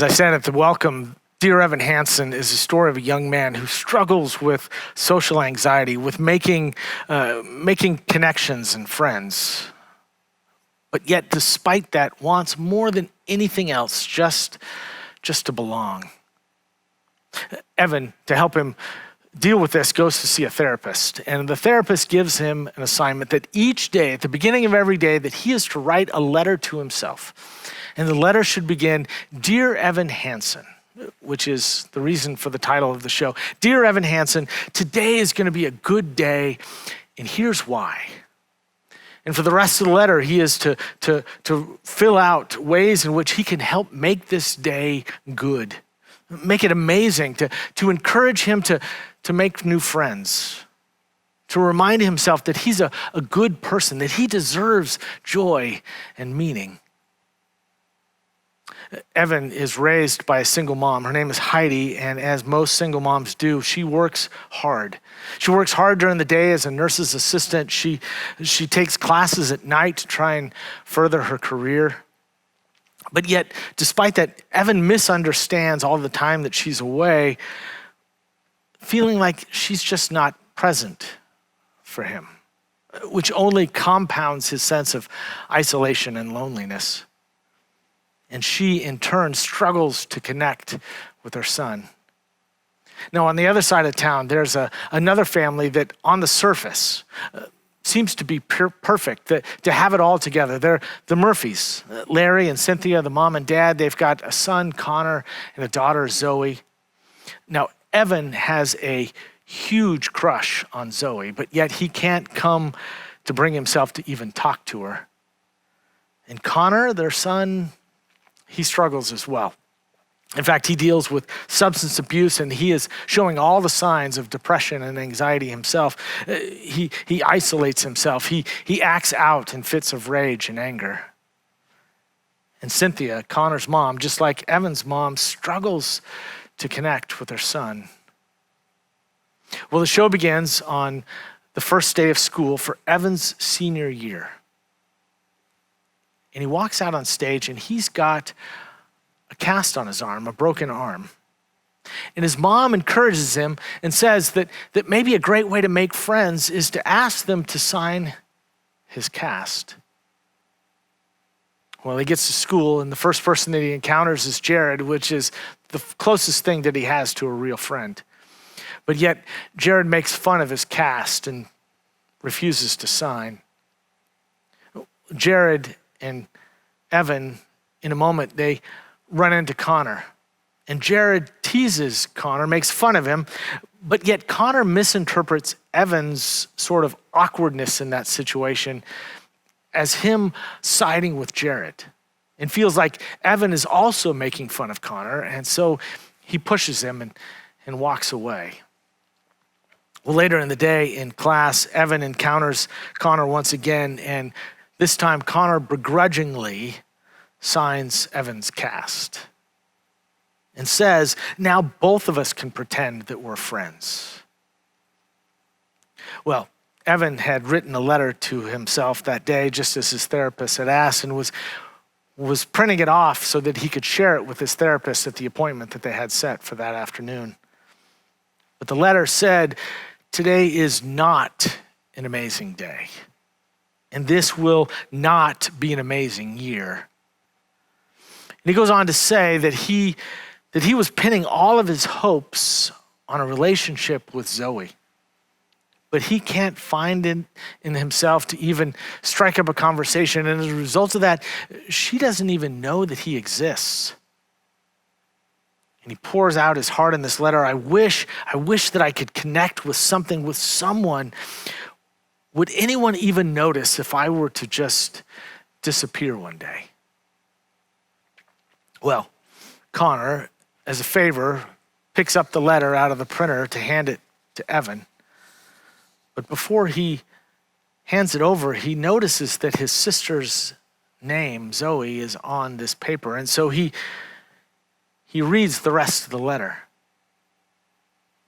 As I said at the welcome, Dear Evan Hansen is a story of a young man who struggles with social anxiety, with making connections and friends. But yet, despite that, wants more than anything else just to belong. Evan, to help him deal with this, goes to see a therapist. And the therapist gives him an assignment that each day, at the beginning of every day, that he is to write a letter to himself. And the letter should begin, Dear Evan Hansen, which is the reason for the title of the show. Dear Evan Hansen, today is going to be a good day, and here's why. And for the rest of the letter, he is to fill out ways in which he can help make this day good, make it amazing, to encourage him to make new friends, to remind himself that he's a good person, that he deserves joy and meaning. Evan is raised by a single mom. Her name is Heidi, and as most single moms do, she works hard. She works hard during the day as a nurse's assistant. She takes classes at night to try and further her career. But yet, despite that, Evan misunderstands all the time that she's away, feeling like she's just not present for him, which only compounds his sense of isolation and loneliness. And she, in turn, struggles to connect with her son. Now, on the other side of town, there's another family that, on the surface, seems to be perfect, to have it all together. They're the Murphys, Larry and Cynthia, the mom and dad. They've got a son, Connor, and a daughter, Zoe. Now, Evan has a huge crush on Zoe, but yet he can't come to bring himself to even talk to her. And Connor, their son, he struggles as well. In fact, he deals with substance abuse, and he is showing all the signs of depression and anxiety himself. He isolates himself. He acts out in fits of rage and anger. And Cynthia, Connor's mom, just like Evan's mom, struggles to connect with her son. Well, the show begins on the first day of school for Evan's senior year. And he walks out on stage, and he's got a cast on his arm, a broken arm. And his mom encourages him and says that maybe a great way to make friends is to ask them to sign his cast. Well, he gets to school, and the first person that he encounters is Jared, which is the closest thing that he has to a real friend. But yet, Jared makes fun of his cast and refuses to sign. Jared and Evan, in a moment, they run into Connor. And Jared teases Connor, makes fun of him, but yet Connor misinterprets Evan's sort of awkwardness in that situation as him siding with Jared, and feels like Evan is also making fun of Connor, and so he pushes him and walks away. Well, later in the day in class, Evan encounters Connor once again, and this time, Connor begrudgingly signs Evan's cast and says, now both of us can pretend that we're friends. Well, Evan had written a letter to himself that day, just as his therapist had asked, and was printing it off so that he could share it with his therapist at the appointment that they had set for that afternoon. But the letter said, today is not an amazing day. And this will not be an amazing year. And he goes on to say that he was pinning all of his hopes on a relationship with Zoe. But he can't find it in himself to even strike up a conversation. And as a result of that, she doesn't even know that he exists. And he pours out his heart in this letter. I wish that I could connect with someone. Would anyone even notice if I were to just disappear one day? Well, Connor, as a favor, picks up the letter out of the printer to hand it to Evan. But before he hands it over, he notices that his sister's name, Zoe, is on this paper. And so he reads the rest of the letter.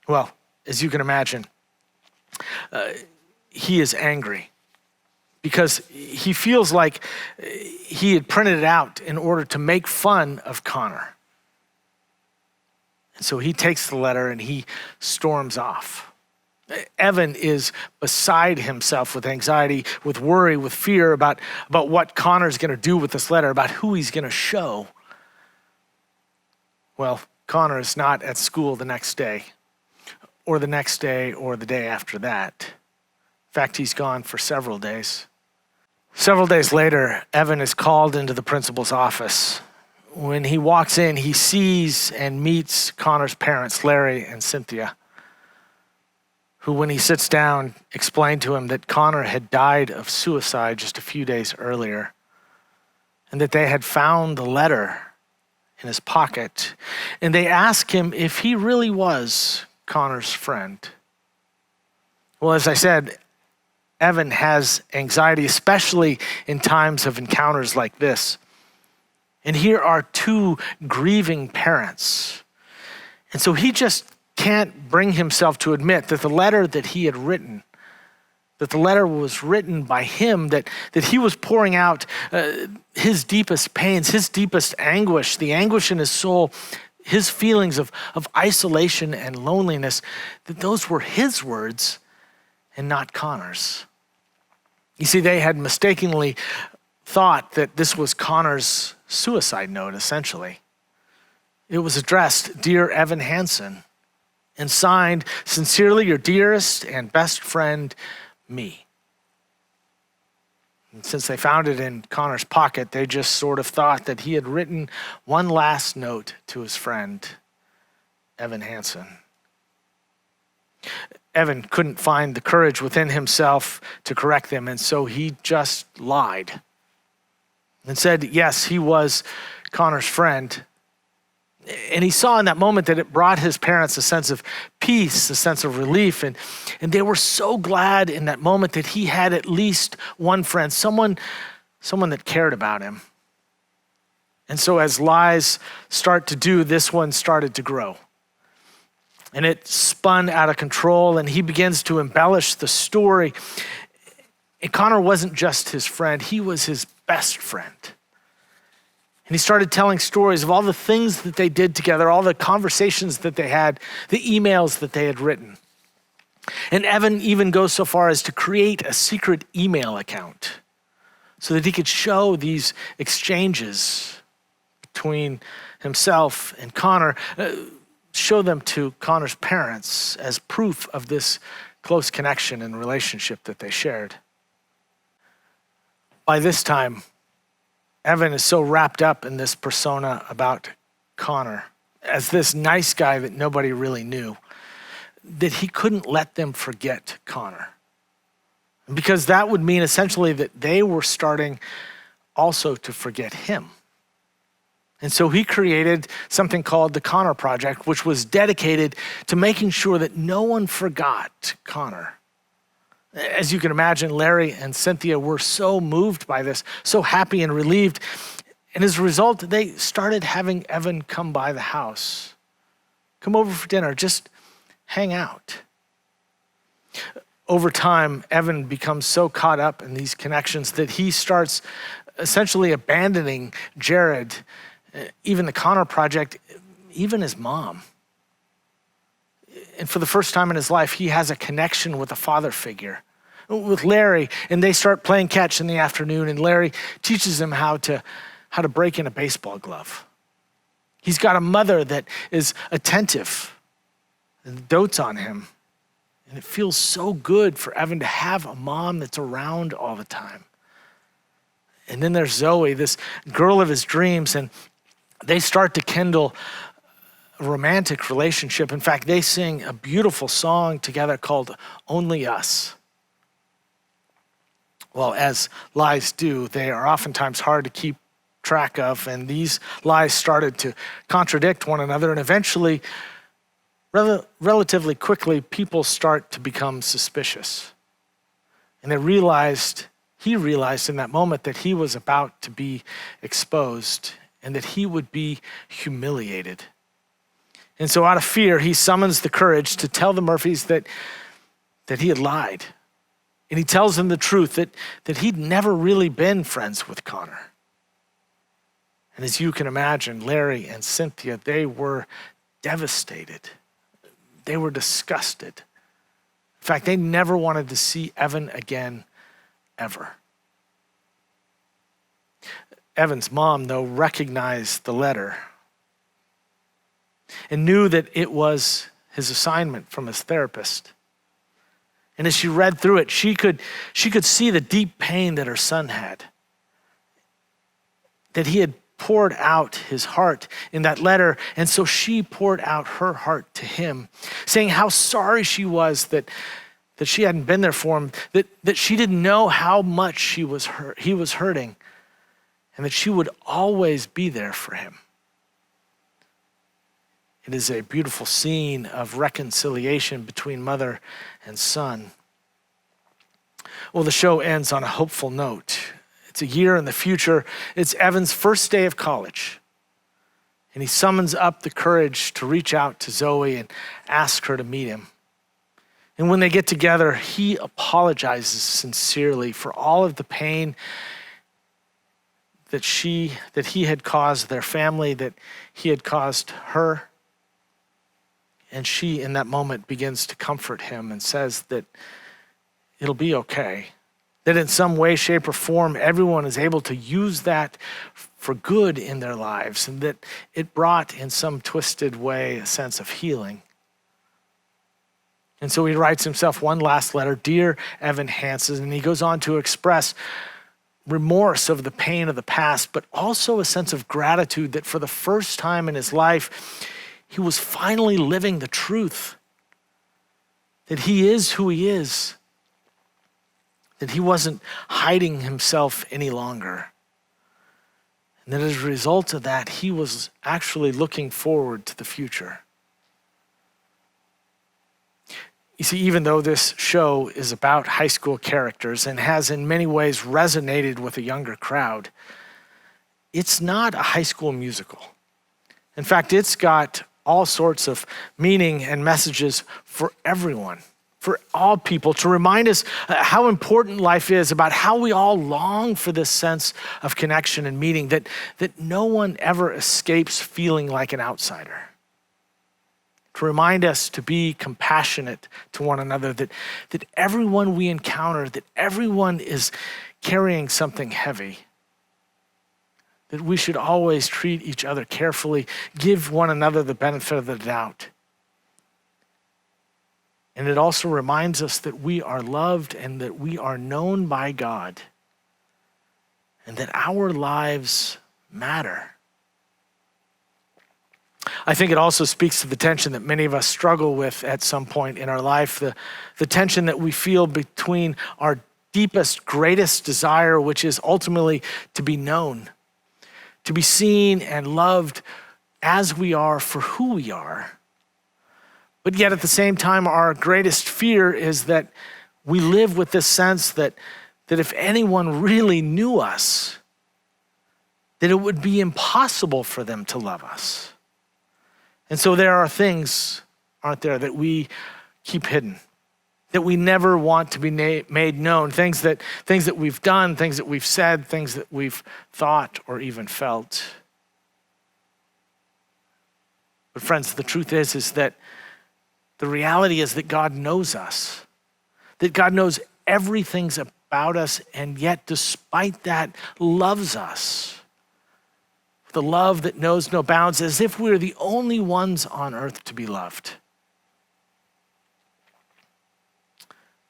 Well, as you can imagine, he is angry because he feels like he had printed it out in order to make fun of Connor. And so he takes the letter and he storms off. Evan is beside himself with anxiety, with worry, with fear about what Connor's going to do with this letter, about who he's going to show. Well, Connor is not at school the next day, or the next day, or the day after that. In fact, he's gone for several days. Several days later, Evan is called into the principal's office. When he walks in, he sees and meets Connor's parents, Larry and Cynthia, who, when he sits down, explained to him that Connor had died of suicide just a few days earlier, and that they had found the letter in his pocket. And they ask him if he really was Connor's friend. Well, as I said, Evan has anxiety, especially in times of encounters like this. And here are two grieving parents. And so he just can't bring himself to admit that the letter that he had written, that the letter was written by him, that he was pouring out his deepest pains, his deepest anguish, the anguish in his soul, his feelings of isolation and loneliness, that those were his words and not Connor's. You see, they had mistakenly thought that this was Connor's suicide note, essentially. It was addressed, "Dear Evan Hansen," and signed, "Sincerely your dearest and best friend, me." And since they found it in Connor's pocket, they just sort of thought that he had written one last note to his friend, Evan Hansen. Evan couldn't find the courage within himself to correct them, and so he just lied and said, yes, he was Connor's friend. And he saw in that moment that it brought his parents a sense of peace, a sense of relief. And they were so glad in that moment that he had at least one friend, someone that cared about him. And so as lies start to do, this one started to grow. And it spun out of control, and he begins to embellish the story. And Connor wasn't just his friend, he was his best friend. And he started telling stories of all the things that they did together, all the conversations that they had, the emails that they had written. And Evan even goes so far as to create a secret email account so that he could show these exchanges between himself and Connor, show them to Connor's parents as proof of this close connection and relationship that they shared. By this time, Evan is so wrapped up in this persona about Connor as this nice guy that nobody really knew, that he couldn't let them forget Connor. Because that would mean essentially that they were starting also to forget him. And so he created something called the Connor Project, which was dedicated to making sure that no one forgot Connor. As you can imagine, Larry and Cynthia were so moved by this, so happy and relieved. And as a result, they started having Evan come by the house, come over for dinner, just hang out. Over time, Evan becomes so caught up in these connections that he starts essentially abandoning Jared, even the Connor Project, even his mom. And for the first time in his life, he has a connection with a father figure, with Larry, and they start playing catch in the afternoon, and Larry teaches him how to break in a baseball glove. He's got a mother that is attentive and dotes on him. And it feels so good for Evan to have a mom that's around all the time. And then there's Zoe, this girl of his dreams, and they start to kindle a romantic relationship. In fact, they sing a beautiful song together called Only Us. Well, as lies do, they are oftentimes hard to keep track of, and these lies started to contradict one another, and eventually, relatively quickly, people start to become suspicious. And he realized in that moment that he was about to be exposed and that he would be humiliated. And so out of fear, he summons the courage to tell the Murphys that he had lied. And he tells them the truth, that he'd never really been friends with Connor. And as you can imagine, Larry and Cynthia, they were devastated. They were disgusted. In fact, they never wanted to see Evan again, ever. Evan's mom, though, recognized the letter and knew that it was his assignment from his therapist. And as she read through it, she could see the deep pain that her son had, that he had poured out his heart in that letter. And so she poured out her heart to him, saying how sorry she was that she hadn't been there for him, that she didn't know how much he was hurting, and that she would always be there for him. It is a beautiful scene of reconciliation between mother and son. Well, the show ends on a hopeful note. It's a year in the future. It's Evan's first day of college. And he summons up the courage to reach out to Zoe and ask her to meet him. And when they get together, he apologizes sincerely for all of the pain that he had caused their family, that he had caused her. And she, in that moment, begins to comfort him and says that it'll be okay. That in some way, shape, or form, everyone is able to use that for good in their lives, and that it brought, in some twisted way, a sense of healing. And so he writes himself one last letter, Dear Evan Hansen, and he goes on to express remorse over the pain of the past, but also a sense of gratitude that for the first time in his life, he was finally living the truth, that he is who he is, that he wasn't hiding himself any longer. And that as a result of that, he was actually looking forward to the future. You see, even though this show is about high school characters and has in many ways resonated with a younger crowd, it's not a high school musical. In fact, it's got all sorts of meaning and messages for everyone, for all people, to remind us how important life is, about how we all long for this sense of connection and meaning, that no one ever escapes feeling like an outsider. To remind us to be compassionate to one another, that everyone we encounter, that everyone is carrying something heavy, that we should always treat each other carefully, give one another the benefit of the doubt. And it also reminds us that we are loved and that we are known by God, and that our lives matter. I think it also speaks to the tension that many of us struggle with at some point in our life, the tension that we feel between our deepest, greatest desire, which is ultimately to be known, to be seen and loved as we are for who we are. But yet at the same time, our greatest fear is that we live with this sense that if anyone really knew us, that it would be impossible for them to love us. And so there are things, aren't there, that we keep hidden, that we never want to be made known, things that we've done, things that we've said, things that we've thought or even felt. But friends, the truth is that the reality is that God knows us, that God knows everything about us, and yet despite that, loves us. The love that knows no bounds, as if we're the only ones on earth to be loved.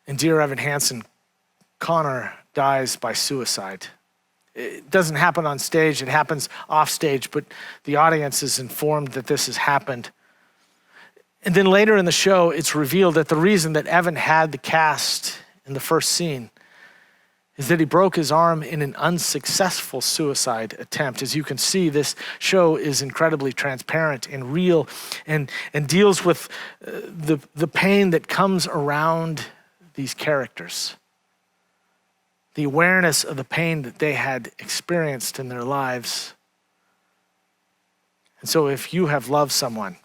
And dear Evan Hansen, Connor dies by suicide. It doesn't happen on stage, it happens off stage, but the audience is informed that this has happened. And then later in the show, it's revealed that the reason that Evan had the cast in the first scene is that he broke his arm in an unsuccessful suicide attempt. As you can see, this show is incredibly transparent and real, and deals with the pain that comes around these characters, the awareness of the pain that they had experienced in their lives. And so if you have loved someone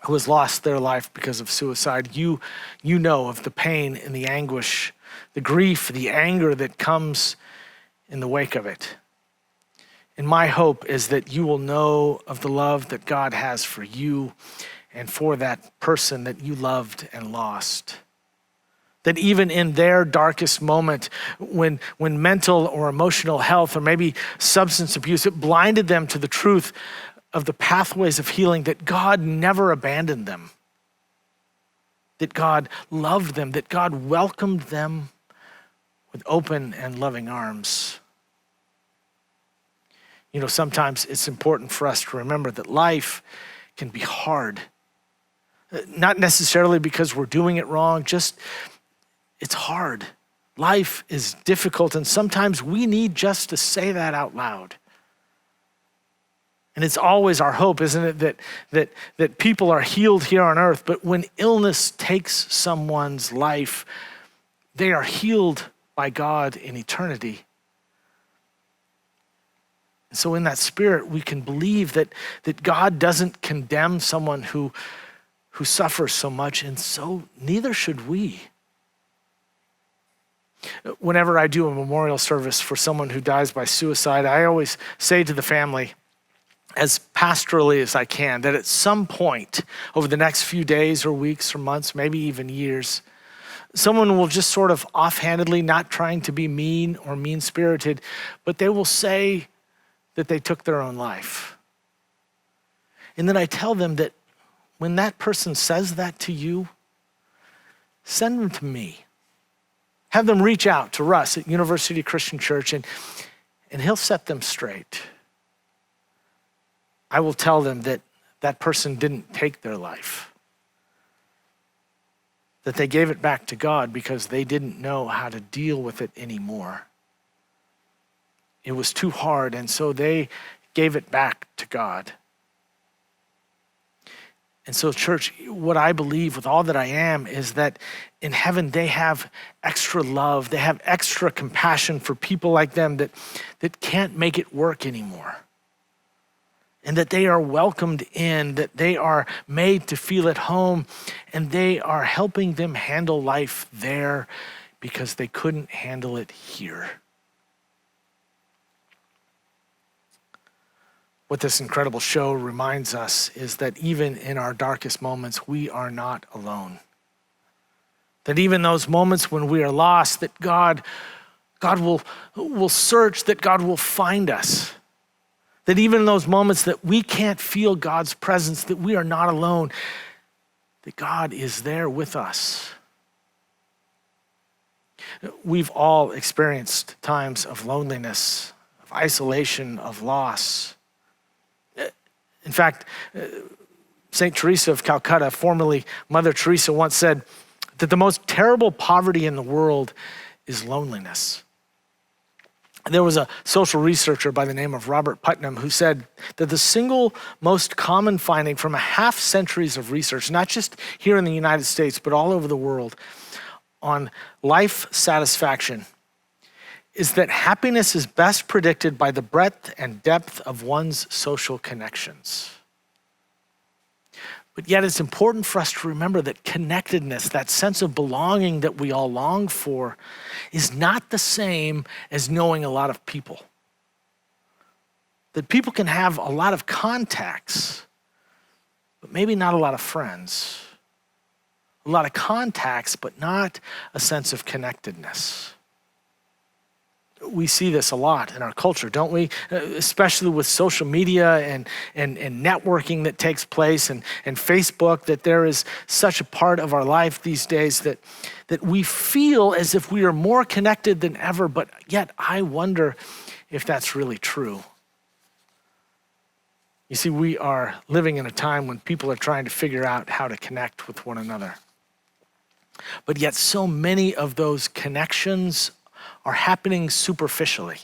who has lost their life because of suicide, you know of the pain and the anguish, the grief, the anger that comes in the wake of it. And my hope is that you will know of the love that God has for you and for that person that you loved and lost. That even in their darkest moment, when mental or emotional health or maybe substance abuse, it blinded them to the truth of the pathways of healing, that God never abandoned them, that God loved them, that God welcomed them with open and loving arms. You know, sometimes it's important for us to remember that life can be hard. Not necessarily because we're doing it wrong, just it's hard. Life is difficult, and sometimes we need just to say that out loud. And it's always our hope, isn't it, that people are healed here on earth, but when illness takes someone's life, they are healed by God in eternity. And so in that spirit, we can believe that God doesn't condemn someone who suffers so much, and so neither should we. Whenever I do a memorial service for someone who dies by suicide, I always say to the family, as pastorally as I can, that at some point over the next few days or weeks or months, maybe even years, someone will just sort of offhandedly, not trying to be mean or mean-spirited, but they will say that they took their own life. And then I tell them that when that person says that to you, send them to me. Have them reach out to Russ at University Christian Church, and he'll set them straight. I will tell them that that person didn't take their life, that they gave it back to God because they didn't know how to deal with it anymore. It was too hard, and so they gave it back to God. And so, church, what I believe with all that I am is that in heaven they have extra love, they have extra compassion for people like them that can't make it work anymore. And that they are welcomed in, that they are made to feel at home, and they are helping them handle life there because they couldn't handle it here. What this incredible show reminds us is that even in our darkest moments, we are not alone. That even those moments when we are lost, that God will search, that God will find us. That even in those moments that we can't feel God's presence, that we are not alone, that God is there with us. We've all experienced times of loneliness, of isolation, of loss. In fact, St. Teresa of Calcutta, formerly Mother Teresa, once said that the most terrible poverty in the world is loneliness. There was a social researcher by the name of Robert Putnam who said that the single most common finding from a half centuries of research, not just here in the United States, but all over the world, on life satisfaction, is that happiness is best predicted by the breadth and depth of one's social connections. But yet it's important for us to remember that connectedness, that sense of belonging that we all long for, is not the same as knowing a lot of people. That people can have a lot of contacts, but maybe not a lot of friends. A lot of contacts, but not a sense of connectedness. We see this a lot in our culture, don't we? Especially with social media and networking that takes place and Facebook, that there is such a part of our life these days that we feel as if we are more connected than ever, but yet I wonder if that's really true. You see, we are living in a time when people are trying to figure out how to connect with one another. But yet so many of those connections are happening superficially,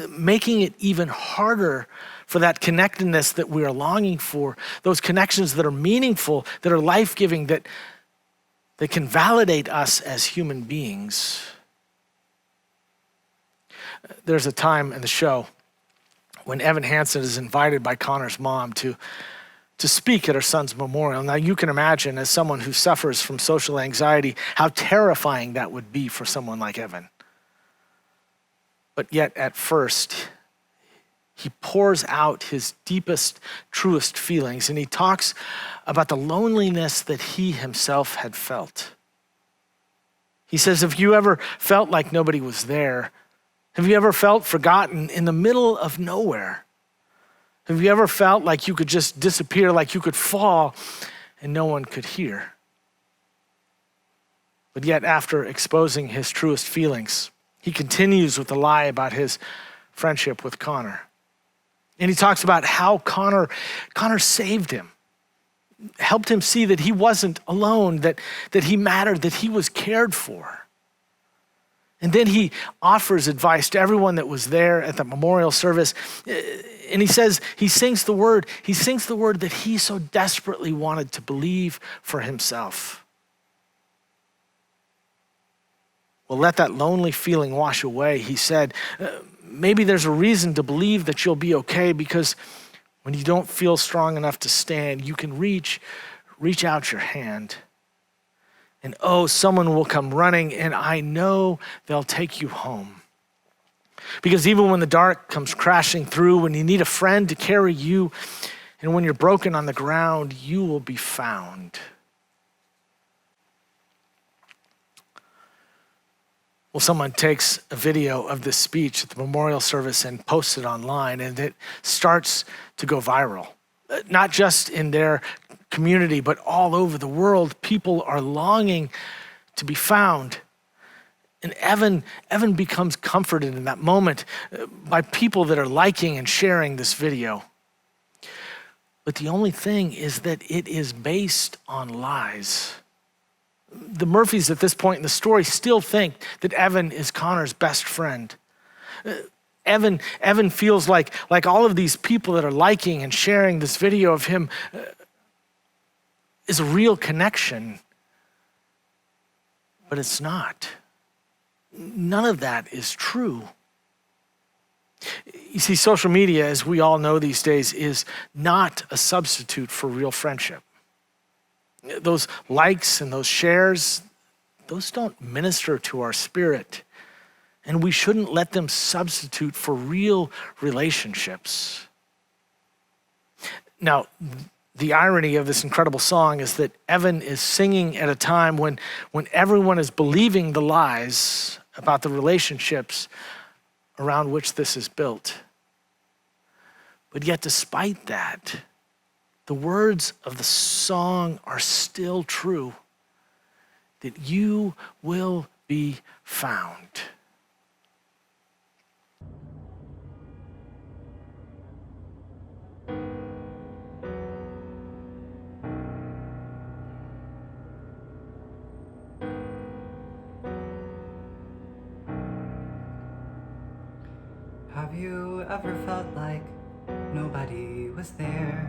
making it even harder for that connectedness that we are longing for, those connections that are meaningful, that are life-giving, that can validate us as human beings. There's a time in the show when Evan Hansen is invited by Connor's mom to speak at her son's memorial. Now you can imagine, as someone who suffers from social anxiety, how terrifying that would be for someone like Evan. But yet at first, He pours out his deepest, truest feelings, and he talks about the loneliness that he himself had felt. He says, have you ever felt like nobody was there? Have you ever felt forgotten in the middle of nowhere? Have you ever felt like you could just disappear, like you could fall and no one could hear? But yet, after exposing his truest feelings, he continues with the lie about his friendship with Connor. And he talks about how Connor saved him, helped him see that he wasn't alone, that he mattered, that he was cared for. And then he offers advice to everyone that was there at the memorial service. And he says, he sings the word that he so desperately wanted to believe for himself. Well, let that lonely feeling wash away. He said, maybe there's a reason to believe that you'll be okay, because when you don't feel strong enough to stand, you can reach out your hand. And someone will come running, and I know they'll take you home. Because even when the dark comes crashing through, when you need a friend to carry you, and when you're broken on the ground, you will be found. Well, someone takes a video of this speech at the memorial service and posts it online, and it starts to go viral. Not just in their community, but all over the world. People are longing to be found. And Evan becomes comforted in that moment by people that are liking and sharing this video. But the only thing is that it is based on lies. The Murphys at this point in the story still think that Evan is Connor's best friend. Evan feels like all of these people that are liking and sharing this video of him is a real connection, but it's not. None of that is true. You see, social media, as we all know these days, is not a substitute for real friendship. Those likes and those shares, those don't minister to our spirit. And we shouldn't let them substitute for real relationships. Now, the irony of this incredible song is that Evan is singing at a time when everyone is believing the lies about the relationships around which this is built. But yet, despite that, the words of the song are still true, that you will be found. Have you ever felt like nobody was there?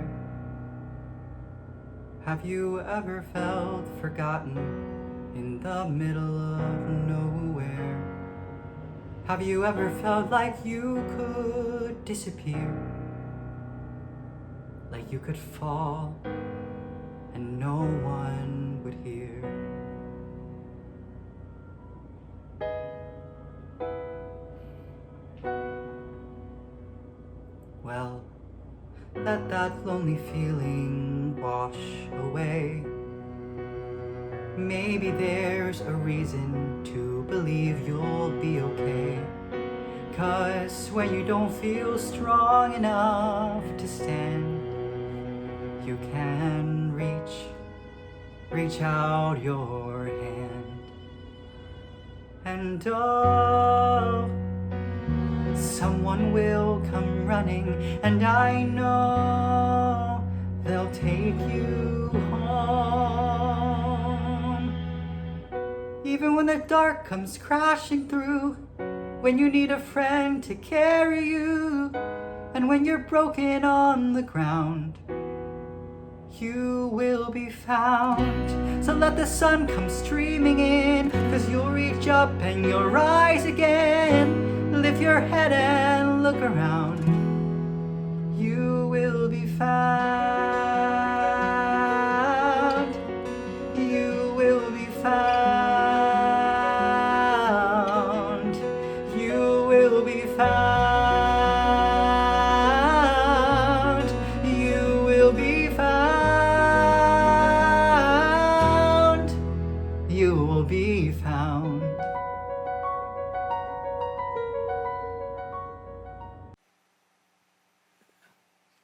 Have you ever felt forgotten in the middle of nowhere? Have you ever felt like you could disappear? Like you could fall and no one would hear? Well, let that lonely feeling wash away. Maybe there's a reason to believe you'll be okay. 'Cause when you don't feel strong enough to stand, you can reach out your hand. And someone will come running, and I know they'll take you home. Even when the dark comes crashing through, when you need a friend to carry you, and when you're broken on the ground, you will be found. So let the sun come streaming in, 'cause you'll reach up and you'll rise again. Lift your head and look around. You will be found. You will be found. You will be found.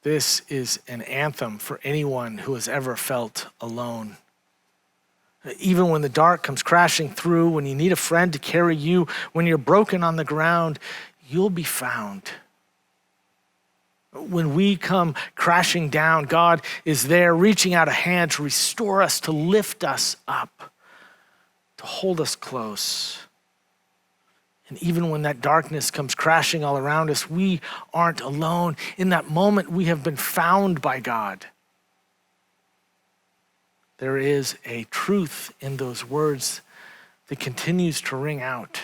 This is an anthem for anyone who has ever felt alone. Even when the dark comes crashing through, when you need a friend to carry you, when you're broken on the ground, you'll be found. When we come crashing down, God is there reaching out a hand to restore us, to lift us up, to hold us close. And even when that darkness comes crashing all around us, we aren't alone. In that moment, we have been found by God. There is a truth in those words that continues to ring out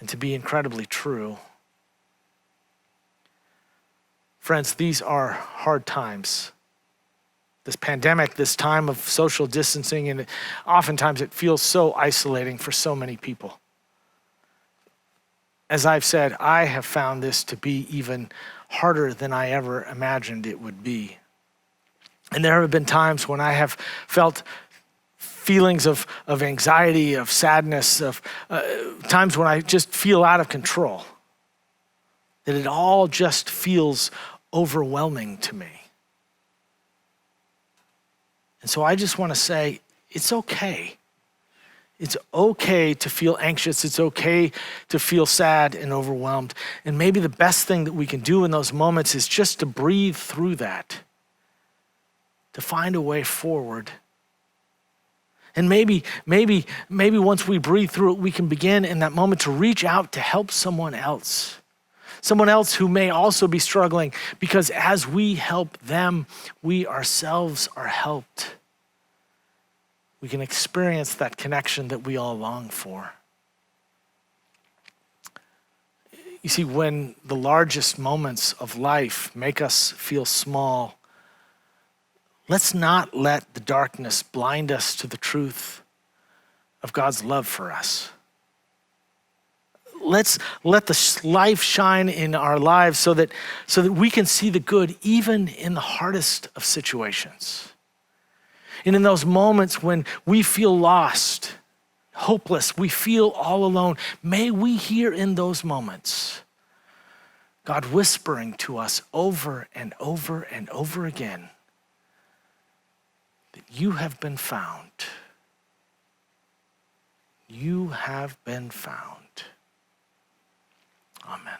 and to be incredibly true. Friends, these are hard times. This pandemic, this time of social distancing, and oftentimes it feels so isolating for so many people. As I've said, I have found this to be even harder than I ever imagined it would be. And there have been times when I have felt feelings of anxiety, of sadness, of times when I just feel out of control. That it all just feels overwhelming to me. And so I just want to say, it's okay. It's okay to feel anxious. It's okay to feel sad and overwhelmed. And maybe the best thing that we can do in those moments is just to breathe through that, to find a way forward. And maybe once we breathe through it, we can begin in that moment to reach out to help someone else who may also be struggling, because as we help them, we ourselves are helped. We can experience that connection that we all long for. You see, when the largest moments of life make us feel small, let's not let the darkness blind us to the truth of God's love for us. Let's let the life shine in our lives so that we can see the good even in the hardest of situations. And in those moments when we feel lost, hopeless, we feel all alone, may we hear in those moments God whispering to us over and over and over again, that you have been found. You have been found. Amen.